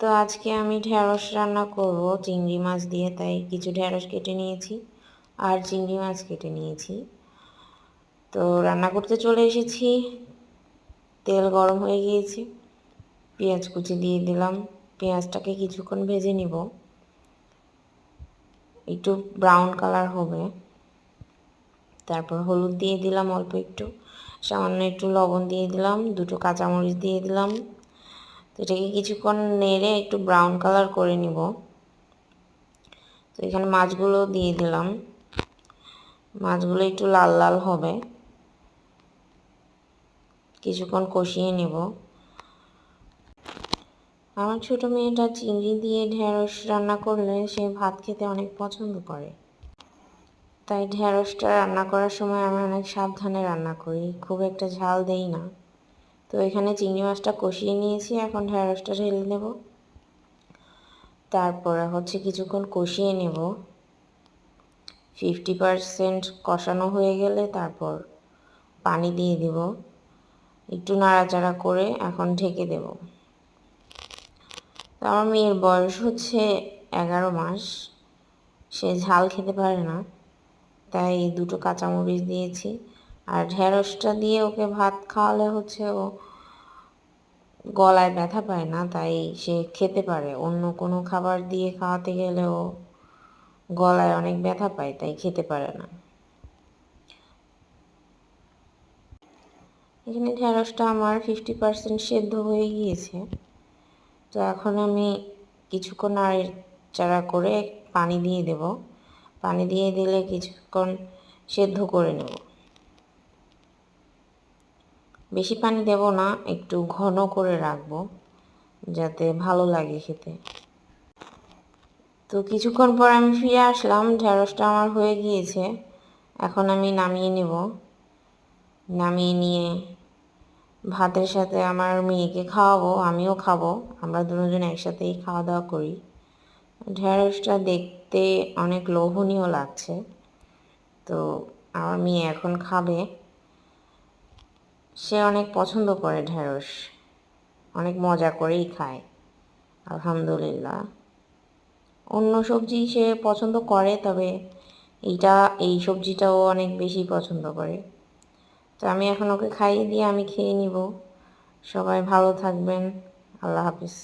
তো আজকে আমি ঢেঁড়স রান্না করব চিংড়ি মাছ দিয়ে, তাই কিছু ঢেঁড়স কেটে নিয়েছি আর চিংড়ি মাছ কেটে নিয়েছি। তো রান্না করতে চলে এসেছি। তেল গরম হয়ে গিয়েছে, পেঁয়াজ কুচি দিয়ে দিলাম। পেঁয়াজটাকে কিছুক্ষণ ভেজে নিব, একটু ব্রাউন কালার হবে। তারপর হলুদ দিয়ে দিলাম অল্প একটু, সামান্য একটু লবণ দিয়ে দিলাম, দুটো কাঁচামরিচ দিয়ে দিলাম। তো এটাকে কিছুক্ষণ নেড়ে একটু ব্রাউন কালার করে নিব। তো এখানে মাছগুলো দিয়ে দিলাম, মাছগুলো একটু লাল লাল হবে, কিছুক্ষণ কষিয়ে নেব। আমার ছোট মেয়েটা চিংড়ি দিয়ে ঢেঁড়স রান্না করলে সে ভাত খেতে অনেক পছন্দ করে, তাই ঢেঁড়সটা রান্না করার সময় আমি অনেক সাবধানে রান্না করি, খুব একটা ঝাল দেই না। তো এখানে চিংড়ি মাছটা কষিয়ে নিয়েছি, এখন ঢেঁড়সটা ঢেলে নেব। তারপরে কিছুক্ষণ কষিয়ে নেব। 50% কষানো হয়ে গেলে তারপর পানি দিয়ে দিব, একটু নাড়াচাড়া করে এখন ঢেকে দেব। তো আমার মেয়ের বয়স 11 মাস, সে ঝাল খেতে পারে না, তাই দুটো কাঁচামরিচ দিয়েছি। আর ঢেঁড়সটা দিয়ে ওকে ভাত খাওয়ালে ও গলায় ব্যথা পায় না, তাই সে খেতে পারে। অন্য কোনো খাবার দিয়ে খাওয়াতে গেলে ও গলায় অনেক ব্যথা পায়, তাই খেতে পারে না। এখানে ঢেঁড়সটা আমার 50% সেদ্ধ হয়ে গিয়েছে। তো এখন আমি কিছুক্ষণ নাড়াচাড়া করে পানি দিয়ে দেব। পানি দিয়ে দিলে কিছুক্ষণ সেদ্ধ করে নেব। বেশি পানি দেব না, একটু ঘন করে রাখবো যাতে ভালো লাগে খেতে। তো কিছুক্ষণ পর আমি ফিরে আসলাম, ঢেঁড়সটা আমার হয়ে গিয়েছে। এখন আমি নামিয়ে নেব। নামিয়ে নিয়ে ভাতের সাথে আমার মেয়েকে খাওয়াবো, আমিও খাবো। আমরা দুজন একসাথেই খাওয়া দাওয়া করি। ঢেঁড়সটা দেখতে অনেক লোভনীয় লাগছে, তো আমার মেয়ে এখন খাবে। সে অনেক পছন্দ করে ঢেঁড়স, অনেক মজা করেই খায় আলহামদুলিল্লাহ। অন্য সবজি সে পছন্দ করে, তবে এই সবজিটাও অনেক বেশি পছন্দ করে। তো আমি এখন ওকে খাইয়ে দিয়ে আমি খেয়ে নিব। সবাই ভালো থাকবেন। আল্লাহ হাফিজ।